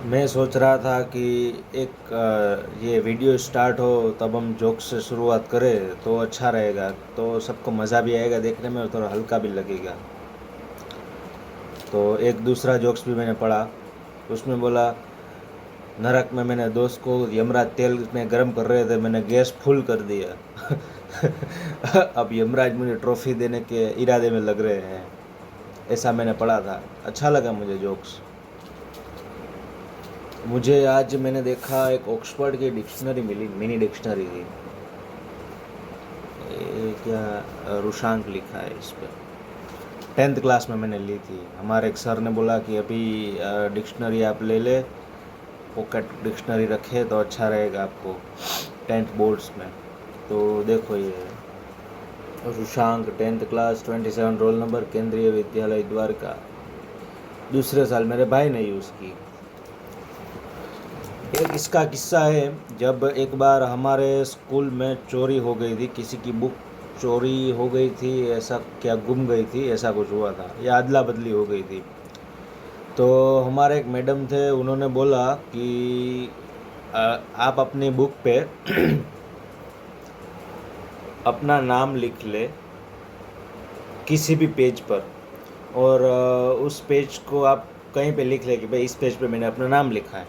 मैं सोच रहा था कि एक ये वीडियो स्टार्ट हो तब हम जोक्स से शुरुआत करें तो अच्छा रहेगा, तो सबको मज़ा भी आएगा देखने में और थोड़ा हल्का भी लगेगा। तो एक दूसरा जोक्स भी मैंने पढ़ा, उसमें बोला नरक में मैंने दोस्त को यमराज तेल में गर्म कर रहे थे, मैंने गैस फुल कर दिया। अब यमराज मुझे ट्रॉफी देने के इरादे में लग रहे हैं, ऐसा मैंने पढ़ा था। अच्छा लगा मुझे जोक्स। मुझे आज मैंने देखा एक ऑक्सफोर्ड की डिक्शनरी मिली, मिनी डिक्शनरी थी। ये क्या रुशांक लिखा है इस पर। 10th क्लास में मैंने ली थी। हमारे एक सर ने बोला कि अभी डिक्शनरी आप ले ले, पॉकेट डिक्शनरी रखे तो अच्छा रहेगा आपको 10th बोर्ड्स में। तो देखो ये रुशांक 10th क्लास 27 रोल नंबर केंद्रीय विद्यालय द्वारका, दूसरे साल मेरे भाई ने यूज़ की। एक इसका किस्सा है, जब एक बार हमारे स्कूल में चोरी हो गई थी, किसी की बुक चोरी हो गई थी, ऐसा क्या गुम गई थी, ऐसा कुछ हुआ था या अदला बदली हो गई थी। तो हमारे एक मैडम थे, उन्होंने बोला कि आप अपनी बुक पे अपना नाम लिख ले किसी भी पेज पर, और उस पेज को आप कहीं पे लिख ले कि भाई इस पेज पे मैंने अपना नाम लिखा है।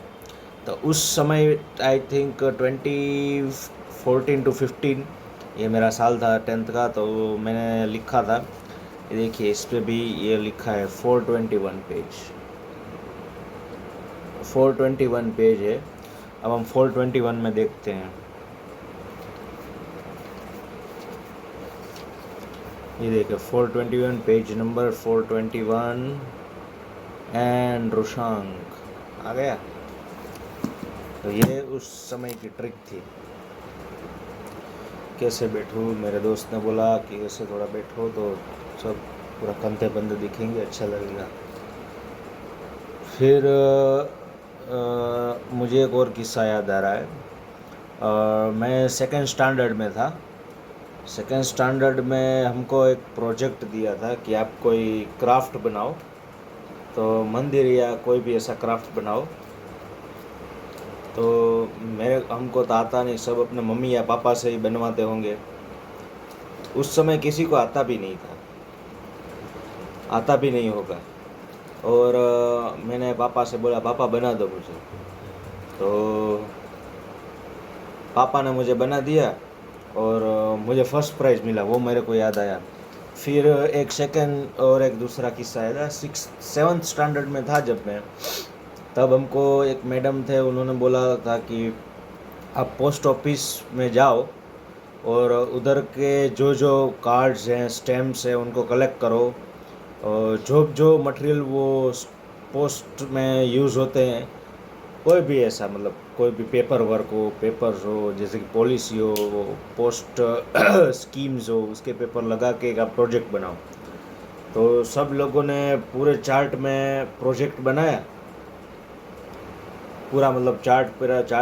तो उस समय आई थिंक 2014 to 15 ये मेरा साल था 10th का, तो मैंने लिखा था। ये देखिए इस पे भी ये लिखा है 421 पेज, 421 पेज है। अब हम 421 में देखते हैं। ये देखिए 421 पेज नंबर 421 एंड रुशांक आ गया। तो ये उस समय की ट्रिक थी। कैसे बैठूँ, मेरे दोस्त ने बोला कि ऐसे थोड़ा बैठो तो सब पूरा कंधे बंद दिखेंगे, अच्छा लगेगा। फिर मुझे एक और किस्सा याद आ रहा है। मैं सेकंड स्टैंडर्ड में था। सेकंड स्टैंडर्ड में हमको एक प्रोजेक्ट दिया था कि आप कोई क्राफ्ट बनाओ, तो मंदिर या कोई भी ऐसा क्राफ्ट बनाओ। तो हमको तो आता नहीं, सब अपने मम्मी या पापा से ही बनवाते होंगे। उस समय किसी को आता भी नहीं था, आता भी नहीं होगा। और मैंने पापा से बोला पापा बना दो मुझे, तो पापा ने मुझे बना दिया और मुझे फ़र्स्ट प्राइज़ मिला, वो मेरे को याद आया। फिर एक सेकंड और एक दूसरा किस्सा है। 7th स्टैंडर्ड में था जब मैं, तब हमको एक मैडम थे, उन्होंने बोला था कि आप पोस्ट ऑफिस में जाओ और उधर के जो जो कार्ड्स हैं, स्टैम्प्स हैं, उनको कलेक्ट करो, और जो जो मटेरियल वो पोस्ट में यूज़ होते हैं, कोई भी ऐसा मतलब कोई भी पेपर वर्क हो, पेपर्स हो, जैसे कि पॉलिसी हो, पोस्ट स्कीम्स हो, उसके पेपर लगा के एक आप प्रोजेक्ट बनाओ। तो सब लोगों ने पूरे चार्ट में प्रोजेक्ट बनाया, पूरा मतलब चार्ट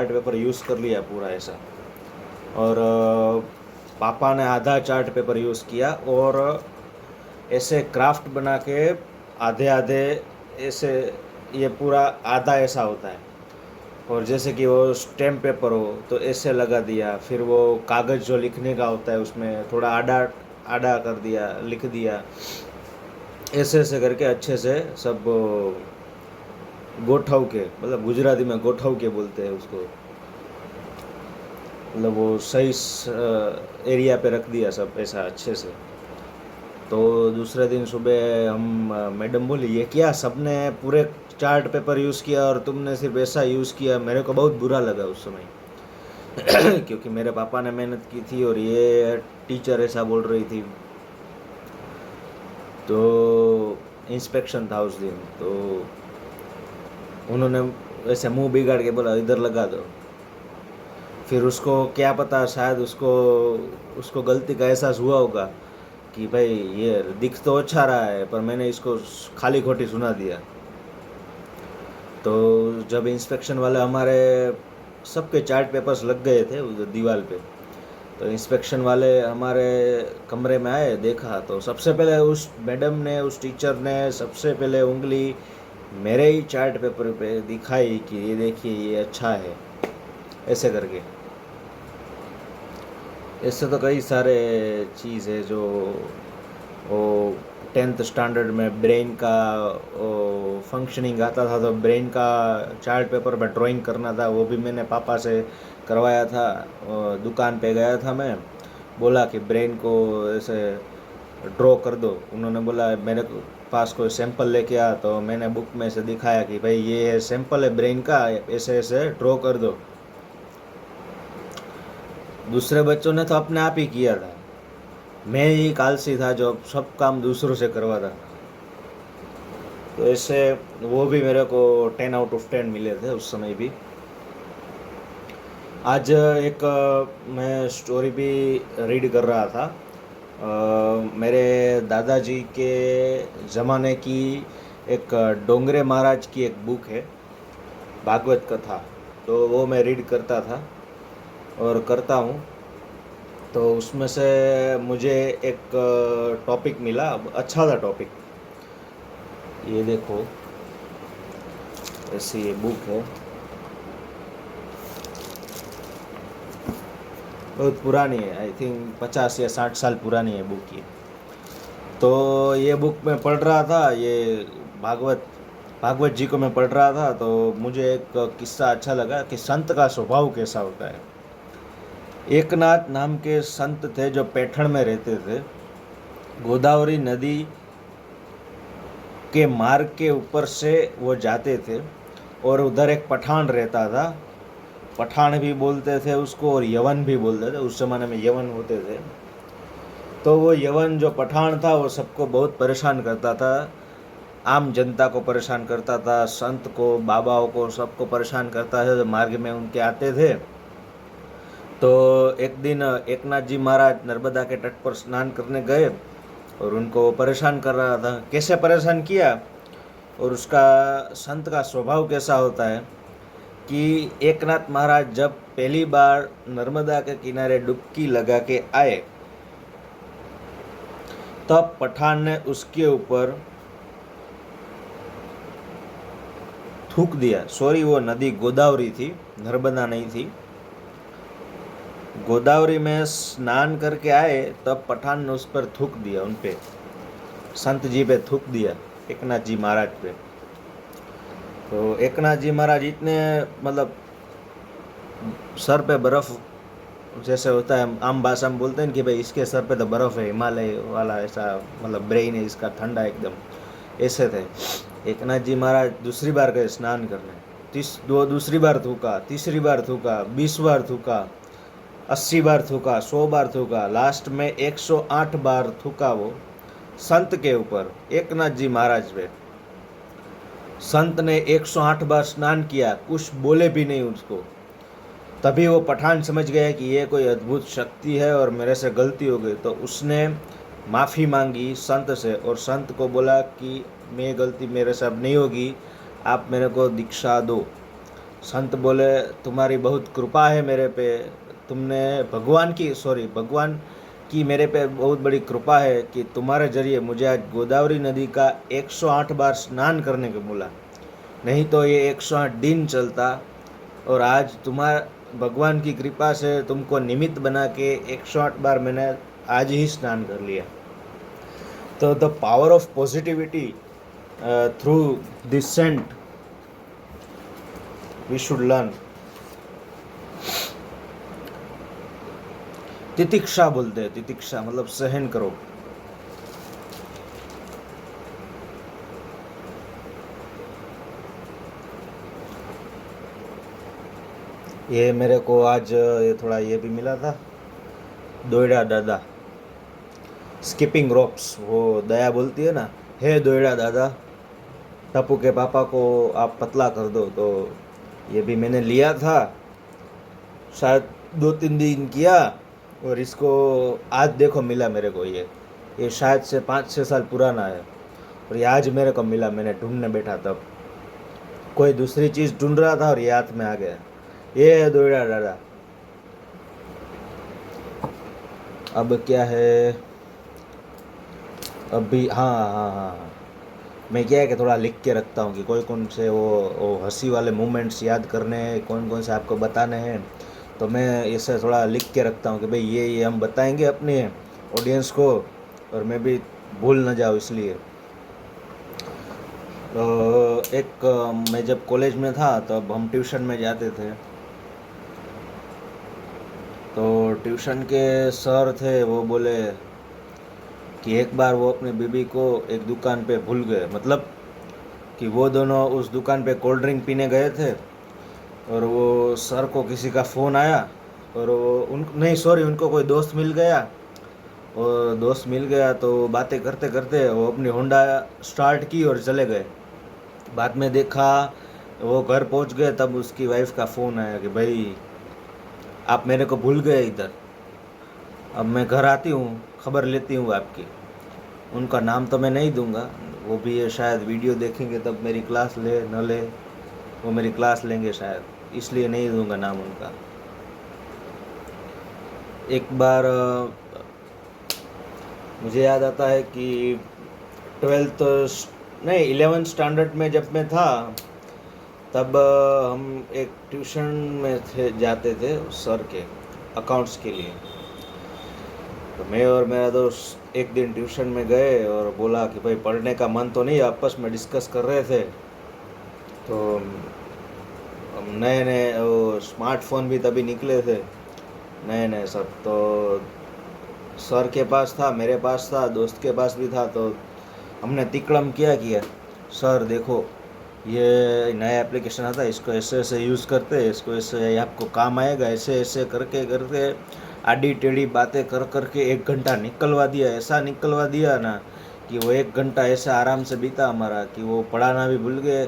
पेपर यूज़ कर लिया पूरा ऐसा। और पापा ने आधा चार्ट पेपर यूज़ किया और ऐसे क्राफ्ट बना के आधे आधे ऐसे, ये पूरा आधा ऐसा होता है। और जैसे कि वो स्टैम्प पेपर हो तो ऐसे लगा दिया, फिर वो कागज़ जो लिखने का होता है उसमें थोड़ा आड़ा आड़ा कर दिया, लिख दिया, ऐसे ऐसे करके अच्छे से सब गोठव के, मतलब गुजराती में गोठव के बोलते हैं उसको, मतलब वो सही एरिया पे रख दिया सब ऐसा अच्छे से। तो दूसरे दिन सुबह हम मैडम बोली ये क्या, सबने पूरे चार्ट पेपर यूज़ किया और तुमने सिर्फ ऐसा यूज़ किया। मेरे को बहुत बुरा लगा उस समय क्योंकि मेरे पापा ने मेहनत की थी और ये टीचर ऐसा बोल रही थी। तो इंस्पेक्शन था उस दिन, तो उन्होंने ऐसे मुंह बिगाड़ के बोला इधर लगा दो। फिर उसको क्या पता, शायद उसको गलती का एहसास हुआ होगा कि भाई ये दिख तो अच्छा रहा है पर मैंने इसको खाली खोटी सुना दिया। तो जब इंस्पेक्शन वाले हमारे सबके चार्ट पेपर्स लग गए थे उधर दीवार पे। तो इंस्पेक्शन वाले हमारे कमरे में आए, देखा तो सबसे पहले उस मैडम ने, उस टीचर ने सबसे पहले उंगली मेरे ही चार्ट पेपर पे दिखाई कि ये देखिए ये अच्छा है, ऐसे करके। ऐसे तो कई सारे चीज़ है जो वो 10th स्टैंडर्ड में ब्रेन का फंक्शनिंग आता था, तो ब्रेन का चार्ट पेपर पर ड्राइंग करना था, वो भी मैंने पापा से करवाया था। दुकान पे गया था मैं, बोला कि ब्रेन को ऐसे ड्रॉ कर दो। उन्होंने बोला मेरे पास कोई सैंपल लेके आ, तो मैंने बुक में से दिखाया कि भाई ये है सैंपल है ब्रेन का, ऐसे ऐसे ड्रॉ कर दो। दूसरे बच्चों ने तो अपने आप ही किया था, मैं ही आलसी था जो सब काम दूसरों से करवाता था। तो ऐसे वो भी मेरे को 10 आउट ऑफ 10 मिले थे उस समय भी। आज एक मैं स्टोरी भी रीड कर रहा था, मेरे दादाजी के ज़माने की एक डोंगरे महाराज की एक बुक है, भागवत कथा। तो वो मैं रीड करता था और करता हूँ। तो उसमें से मुझे एक टॉपिक मिला, अच्छा था टॉपिक। ये देखो, ऐसी ये बुक है, बहुत पुरानी है, आई थिंक 50 या 60 साल पुरानी है बुक ये। तो ये बुक मैं पढ़ रहा था, ये भागवत जी को मैं पढ़ रहा था। तो मुझे एक किस्सा अच्छा लगा कि संत का स्वभाव कैसा होता है। एकनाथ नाम के संत थे जो पैठण में रहते थे। गोदावरी नदी के मार्ग के ऊपर से वो जाते थे, और उधर एक पठान रहता था। पठान भी बोलते थे उसको और यवन भी बोलते थे, उस ज़माने में यवन होते थे। तो वो यवन जो पठान था वो सबको बहुत परेशान करता था, आम जनता को परेशान करता था, संत को, बाबाओं को, सबको परेशान करता था जो मार्ग में उनके आते थे। तो एक दिन एकनाथ जी महाराज नर्मदा के तट पर स्नान करने गए और उनको परेशान कर रहा था। कैसे परेशान किया और उसका संत का स्वभाव कैसा होता है कि एकनाथ महाराज जब पहली बार नर्मदा के किनारे डुबकी लगा के आए, तब पठान ने उसके ऊपर थूक दिया। सॉरी, वो नदी गोदावरी थी, नर्मदा नहीं थी। गोदावरी में स्नान करके आए तब पठान ने उस पर थूक दिया, उन पे, संत जी पे थूक दिया, एकनाथ जी महाराज पे। तो एकनाथ जी महाराज इतने, मतलब सर पे बर्फ़ जैसे होता है, आम भाषा में बोलते हैं कि भाई इसके सर पे तो बर्फ़ है, हिमालय वाला ऐसा, मतलब ब्रेन है इसका ठंडा एकदम, ऐसे थे। एकनाथ जी महाराज दूसरी बार गए स्नान करने, दूसरी बार थूका, तीसरी बार थूका, 20 बार थूका, 80 बार थूका, 100 बार थूका, लास्ट में 108 बार थूका वो संत के ऊपर, एकनाथ जी महाराज पे। संत ने 108 बार स्नान किया, कुछ बोले भी नहीं उसको। तभी वो पठान समझ गया कि ये कोई अद्भुत शक्ति है और मेरे से गलती हो गई। तो उसने माफ़ी मांगी संत से और संत को बोला कि मैं गलती मेरे से अब नहीं होगी, आप मेरे को दीक्षा दो। संत बोले तुम्हारी बहुत कृपा है मेरे पे, तुमने भगवान की मेरे पे बहुत बड़ी कृपा है कि तुम्हारे जरिए मुझे आज गोदावरी नदी का 108 बार स्नान करने को बोला, नहीं तो ये 108 दिन चलता। और आज तुम्हारा भगवान की कृपा से तुमको निमित्त बना के 108 बार मैंने आज ही स्नान कर लिया। तो the power of positivity through this saint we should learn. तितिक्षा बोलते हैं, तितिक्षा मतलब सहन करो। ये मेरे को आज ये थोड़ा ये भी मिला था, दोयड़ा दादा, स्किपिंग रोप्स। वो दया बोलती है ना, हे दोयड़ा दादा, टप्पू के पापा को आप पतला कर दो। तो ये भी मैंने लिया था, शायद 2-3 दिन किया और इसको आज देखो मिला मेरे को। ये शायद से 5-6 साल पुराना है और ये आज मेरे को मिला। मैंने ढूंढने बैठा तब, कोई दूसरी चीज़ ढूंढ रहा था और ये हाथ में आ गया। ये दौड़ा दादा। अब क्या है अभी, हाँ हाँ हाँ हाँ, मैं क्या है कि थोड़ा लिख के रखता हूँ कि कोई कौन से वो हंसी वाले मोमेंट्स याद करने हैं, कौन कौन से आपको बताने हैं। तो मैं इसे थोड़ा लिख के रखता हूँ कि भाई ये हम बताएंगे अपने ऑडियंस को, और मैं भी भूल ना जाऊँ इसलिए। तो एक मैं जब कॉलेज में था तब हम ट्यूशन में जाते थे, तो ट्यूशन के सर थे, वो बोले कि एक बार वो अपनी बीबी को एक दुकान पे भूल गए, मतलब कि वो दोनों उस दुकान पे कोल्ड ड्रिंक पीने गए थे, और वो सर को किसी का फ़ोन आया, और वो उन नहीं सॉरी उनको कोई दोस्त मिल गया, और दोस्त मिल गया तो बातें करते करते वो अपनी होंडा स्टार्ट की और चले गए। बाद में देखा वो घर पहुंच गए, तब उसकी वाइफ का फ़ोन आया कि भाई आप मेरे को भूल गए इधर, अब मैं घर आती हूँ, खबर लेती हूँ आपकी। उनका नाम तो मैं नहीं दूंगा, वो भी ये शायद वीडियो देखेंगे तब मेरी क्लास ले न ले, वो मेरी क्लास लेंगे शायद, इसलिए नहीं दूंगा नाम उनका। एक बार मुझे याद आता है कि 12th नहीं 11th स्टैंडर्ड में जब मैं था, तब हम एक ट्यूशन में जाते थे सर के अकाउंट्स के लिए। तो मैं और मेरा दोस्त एक दिन ट्यूशन में गए और बोला कि भाई पढ़ने का मन तो नहीं, आपस में डिस्कस कर रहे थे। तो हम नए नए वो स्मार्टफोन भी तभी निकले थे, नए नए सब। तो सर के पास था, मेरे पास था, दोस्त के पास भी था। तो हमने तिकड़म किया सर देखो ये नया एप्लीकेशन आता है, इसको ऐसे ऐसे यूज़ करते हैं, इसको ऐसे आपको काम आएगा, ऐसे ऐसे करके करके आड़ी टेढ़ी बातें कर करके 1 घंटा निकलवा दिया। ऐसा निकलवा दिया ना कि वो 1 घंटा ऐसा आराम से बीता हमारा कि वो पढ़ाना भी भूल गए,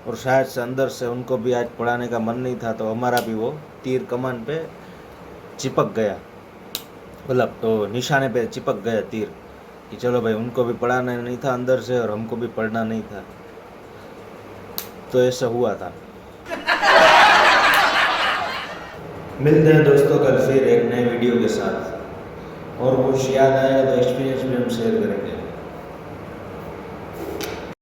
और शायद से अंदर से उनको भी आज पढ़ाने का मन नहीं था, तो हमारा भी वो तीर कमान पे चिपक गया, मतलब तो निशाने पे चिपक गया तीर, कि चलो भाई उनको भी पढ़ाना नहीं था अंदर से और हमको भी पढ़ना नहीं था। तो ऐसा हुआ था। मिलते हैं दोस्तों कल फिर एक नए वीडियो के साथ, और कुछ याद आएगा तो एक्सपीरियंस भी हम शेयर करेंगे।